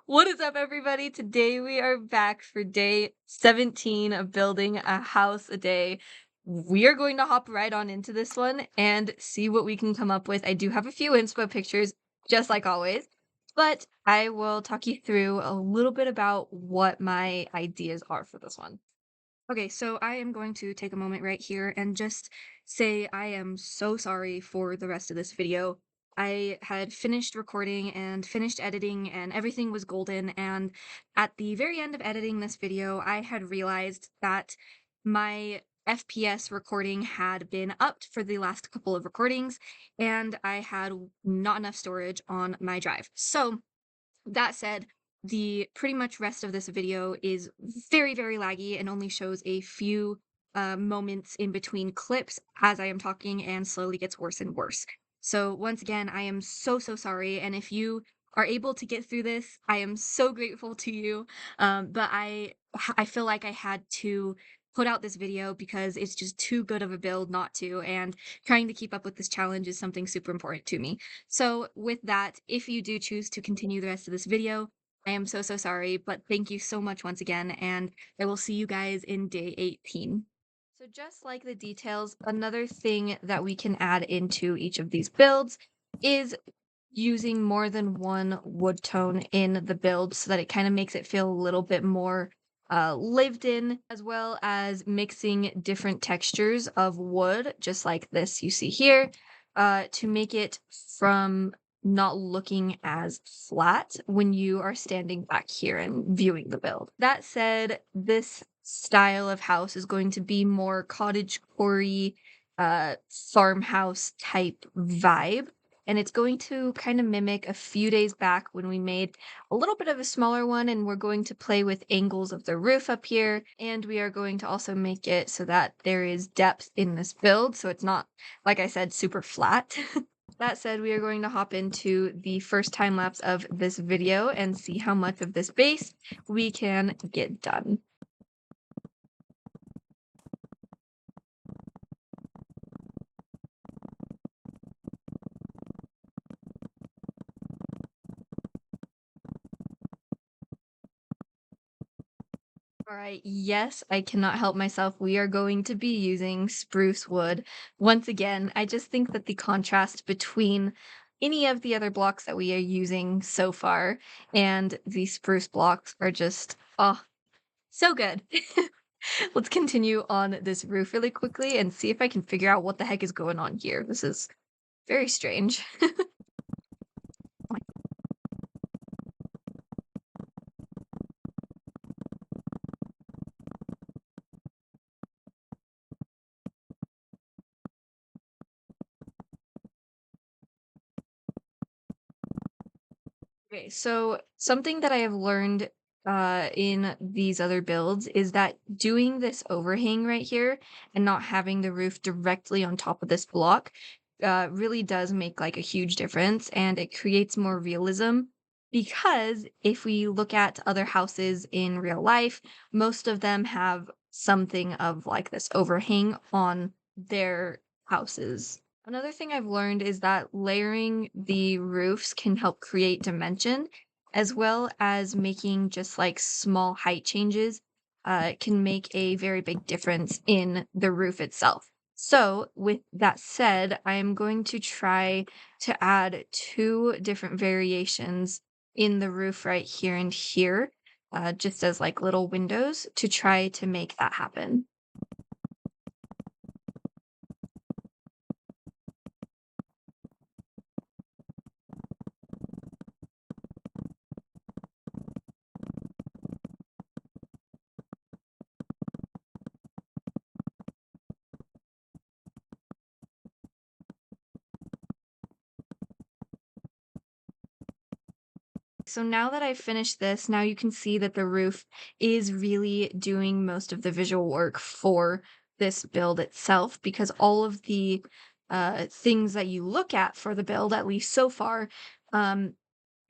What is up, everybody? Today we are back for day 17 of building a house a day. We are going to hop right on into this one and see what we can come up with. I do have a few inspo pictures, just like always, but I will talk you through a little bit about what my ideas are for this one. Okay, so I am going to take a moment right here and just say I am so sorry for the rest of this video. I had finished recording and finished editing and everything was golden, and at the very end of editing this video, I had realized that my FPS recording had been upped for the last couple of recordings, and I had not enough storage on my drive. So that said, the pretty much rest of this video is very, very laggy and only shows a few moments in between clips as I am talking and slowly gets worse and worse. So once again, I am so, so sorry. And if you are able to get through this, I am so grateful to you. But I feel like I had to put out this video because it's just too good of a build not to, and trying to keep up with this challenge is something super important to me. So with that, if you do choose to continue the rest of this video, I am so, so sorry, but thank you so much once again, and I will see you guys in day 18. So just like the details, another thing that we can add into each of these builds is using more than one wood tone in the build so that it kind of makes it feel a little bit more lived in, as well as mixing different textures of wood, just like this you see here, to make it from not looking as flat when you are standing back here and viewing the build. That said, this style of house is going to be more cottage core farmhouse type vibe, and it's going to kind of mimic a few days back when we made a little bit of a smaller one, and we're going to play with angles of the roof up here, and we are going to also make it so that there is depth in this build, so it's not, like I said, super flat. That said, we are going to hop into the first time lapse of this video and see how much of this base we can get done. All right, yes, I cannot help myself. We are going to be using spruce wood. Once again, I just think that the contrast between any of the other blocks that we are using so far and the spruce blocks are just, oh, so good. Let's continue on this roof really quickly and see if I can figure out what the heck is going on here. This is very strange. Okay, so something that I have learned in these other builds is that doing this overhang right here and not having the roof directly on top of this block really does make like a huge difference, and it creates more realism, because if we look at other houses in real life, most of them have something of like this overhang on their houses. Another thing I've learned is that layering the roofs can help create dimension, as well as making just like small height changes can make a very big difference in the roof itself. So, with that said, I am going to try to add two different variations in the roof right here and here, just as like little windows to try to make that happen. So now that I've finished this, now you can see that the roof is really doing most of the visual work for this build itself, because all of the things that you look at for the build, at least so far, um,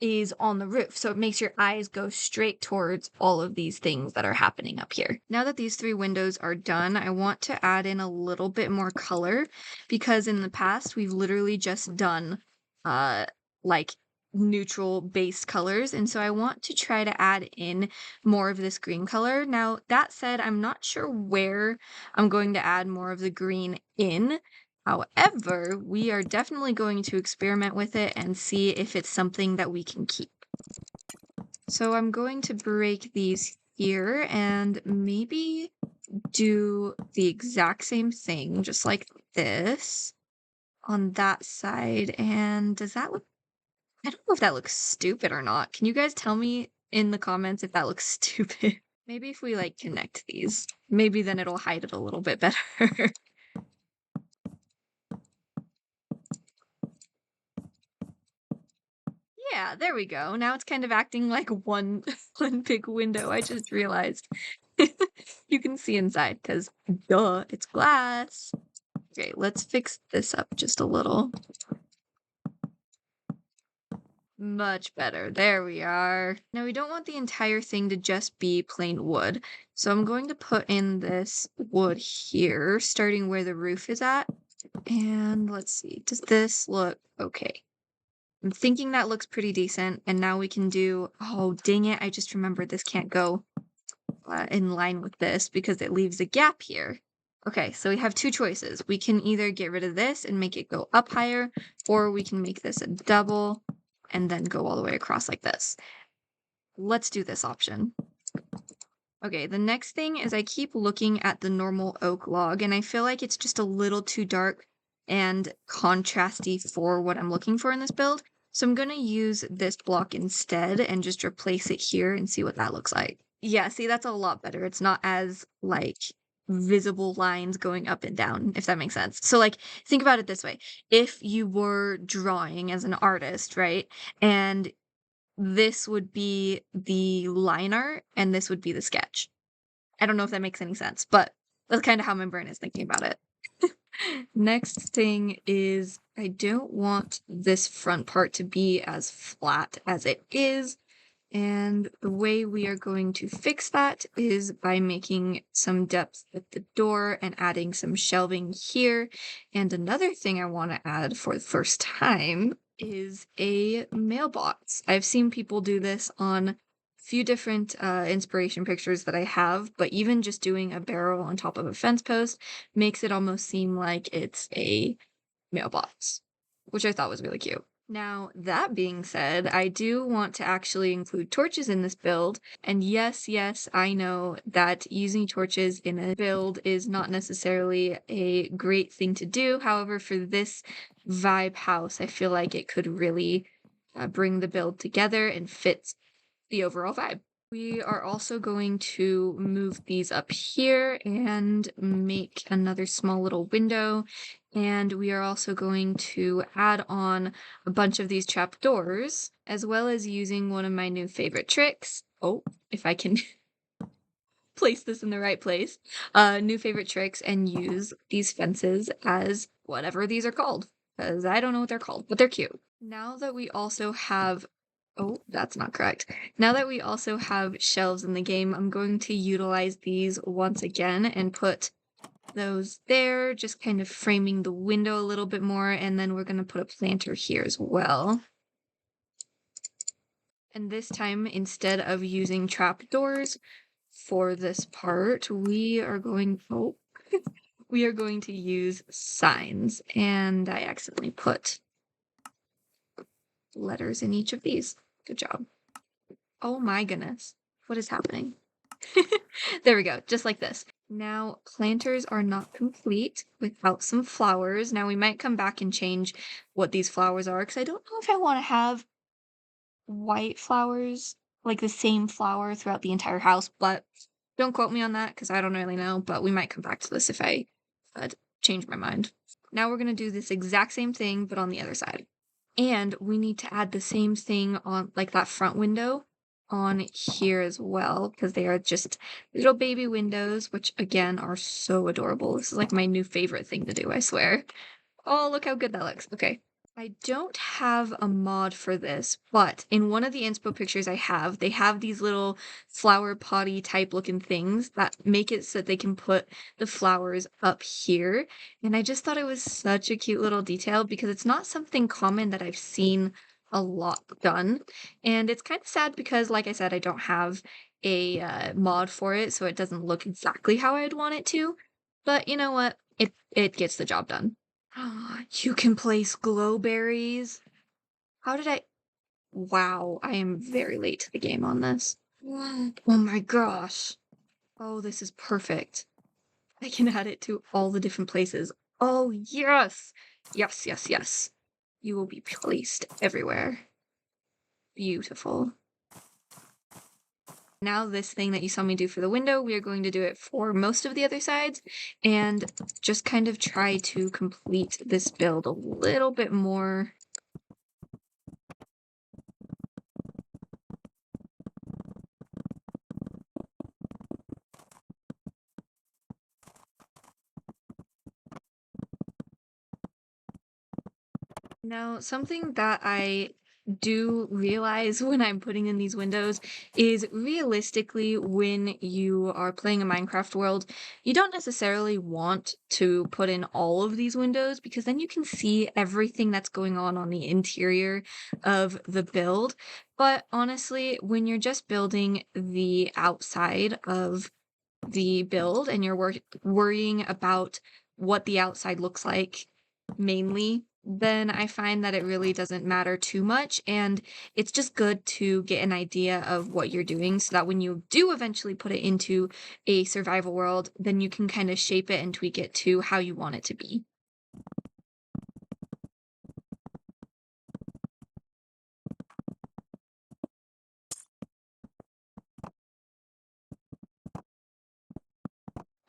is on the roof. So it makes your eyes go straight towards all of these things that are happening up here. Now that these three windows are done, I want to add in a little bit more color, because in the past we've literally just done uh like neutral base colors, and so I want to try to add in more of this green color. Now, that said, I'm not sure where I'm going to add more of the green in. However, we are definitely going to experiment with it and see if it's something that we can keep. So I'm going to break these here and maybe do the exact same thing, just like this on that side. And does that look, I don't know if that looks stupid or not. Can you guys tell me in the comments if that looks stupid? Maybe if we like connect these, maybe then it'll hide it a little bit better. Yeah, there we go. Now it's kind of acting like one one big window. I just realized. You can see inside because duh, it's glass. Okay, let's fix this up just a little. Much better. There we are. Now we don't want the entire thing to just be plain wood. So I'm going to put in this wood here, starting where the roof is at. And let's see, does this look okay? I'm thinking that looks pretty decent. And now we can do, oh, dang it. I just remembered this can't go in line with this because it leaves a gap here. Okay, so we have two choices. We can either get rid of this and make it go up higher, or we can make this a double and then go all the way across like this. Let's do this option. Okay, the next thing is I keep looking at the normal oak log, and I feel like it's just a little too dark and contrasty for what I'm looking for in this build. So I'm going to use this block instead and just replace it here and see what that looks like. Yeah, see, that's a lot better. It's not as, like, visible lines going up and down, if that makes sense. So, like, think about it this way. If you were drawing as an artist, right? And this would be the line art and this would be the sketch. I don't know if that makes any sense, but that's kind of how my brain is thinking about it. Next thing is I don't want this front part to be as flat as it is. And the way we are going to fix that is by making some depth at the door and adding some shelving here. And another thing I want to add for the first time is a mailbox. I've seen people do this on a few different inspiration pictures that I have, but even just doing a barrel on top of a fence post makes it almost seem like it's a mailbox, which I thought was really cute. Now, that being said, I do want to actually include torches in this build. And yes, I know that using torches in a build is not necessarily a great thing to do. However, for this vibe house, I feel like it could really bring the build together and fit the overall vibe. We are also going to move these up here and make another small little window. And we are also going to add on a bunch of these trapdoors, as well as using one of my new favorite tricks. Oh, if I can place this in the right place. New favorite tricks and use these fences as whatever these are called, because I don't know what they're called, but they're cute. Now that we also have Oh, that's not correct. Now that we also have shelves in the game, I'm going to utilize these once again and put those there, just kind of framing the window a little bit more, and then we're going to put a planter here as well. And this time, instead of using trapdoors for this part, we are going, oh, we are going to use signs, and I accidentally put letters in each of these. Good job. Oh my goodness. What is happening? There we go, just like this. Now, planters are not complete without some flowers. Now, we might come back and change what these flowers are, because I don't know if I want to have white flowers, like the same flower throughout the entire house, but don't quote me on that, because I don't really know, but we might come back to this if I change my mind. Now we're going to do this exact same thing, but on the other side. And we need to add the same thing on, like, that front window on here as well, because they are just little baby windows, which again are so adorable. This is like my new favorite thing to do, I swear. Oh, look how good that looks. Okay. I don't have a mod for this, but in one of the inspo pictures I have, they have these little flower potty type looking things that make it so that they can put the flowers up here. And I just thought it was such a cute little detail because it's not something common that I've seen a lot done, and it's kind of sad because, like I said, I don't have a, mod for it, so it doesn't look exactly how I'd want it to, but you know what? It gets the job done. You can place glowberries? How did I Wow, I am very late to the game on this. What? Oh my gosh. Oh, this is perfect. I can add it to all the different places. Oh, yes! Yes, yes, yes. You will be placed everywhere. Beautiful. Now this thing that you saw me do for the window, we are going to do it for most of the other sides, and just kind of try to complete this build a little bit more. Now, something that I do realize when I'm putting in these windows is realistically, when you are playing a Minecraft world, you don't necessarily want to put in all of these windows because then you can see everything that's going on the interior of the build. But honestly, when you're just building the outside of the build and you're worrying about what the outside looks like mainly, then I find that it really doesn't matter too much. And it's just good to get an idea of what you're doing so that when you do eventually put it into a survival world, then you can kind of shape it and tweak it to how you want it to be.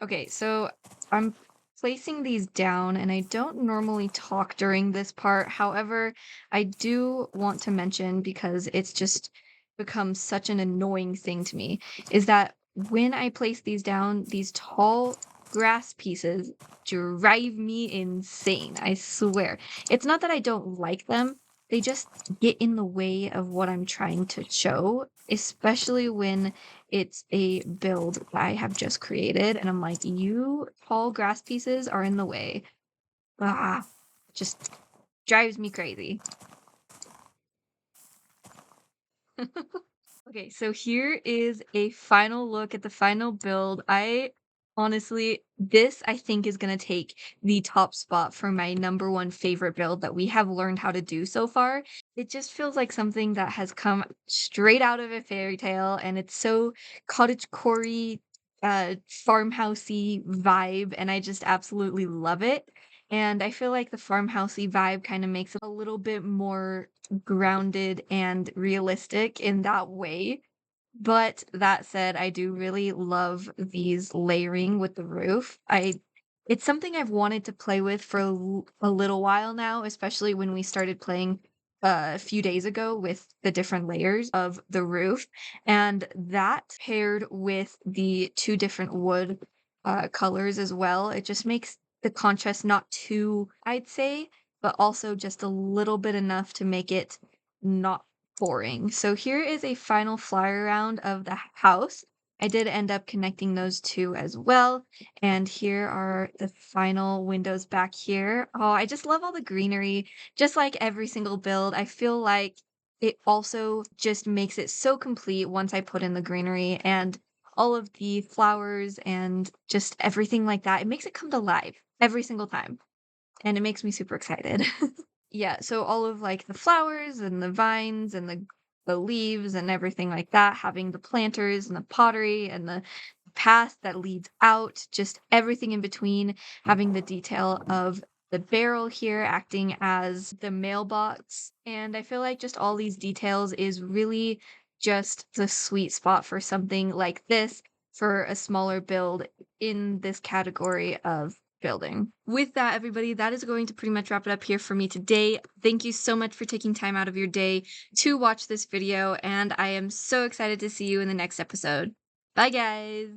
Okay, so I'm placing these down, and I don't normally talk during this part. However, I do want to mention, because it's just become such an annoying thing to me, is that when I place these down, these tall grass pieces drive me insane. I swear. It's not that I don't like them, they just get in the way of what I'm trying to show, especially when it's a build that I have just created, and I'm like, "You tall grass pieces are in the way." Ah, just drives me crazy. Okay, so here is a final look at the final build. I honestly, this I think is gonna take the top spot for my number one favorite build that we have learned how to do so far. It just feels like something that has come straight out of a fairy tale, and it's so cottagecore farmhousey vibe, and I just absolutely love it. And I feel like the farmhousey vibe kind of makes it a little bit more grounded and realistic in that way. But that said, I do really love these layering with the roof. I It's something I've wanted to play with for a little while now, especially when we started playing a few days ago with the different layers of the roof. And that paired with the two different wood colors as well, it just makes the contrast not too, I'd say, but also just a little bit enough to make it not boring. So here is a final fly around of the house. I did end up connecting those two as well. And here are the final windows back here. Oh, I just love all the greenery. Just like every single build, I feel like it also just makes it so complete once I put in the greenery and all of the flowers and just everything like that. It makes it come to life every single time. And it makes me super excited. Yeah, so all of, like, the flowers and the vines and the leaves and everything like that, having the planters and the pottery and the path that leads out, just everything in between, having the detail of the barrel here acting as the mailbox, and I feel like just all these details is really just the sweet spot for something like this, for a smaller build in this category of building. With that, everybody, that is going to pretty much wrap it up here for me today. Thank you so much for taking time out of your day to watch this video, and I am so excited to see you in the next episode. Bye, guys.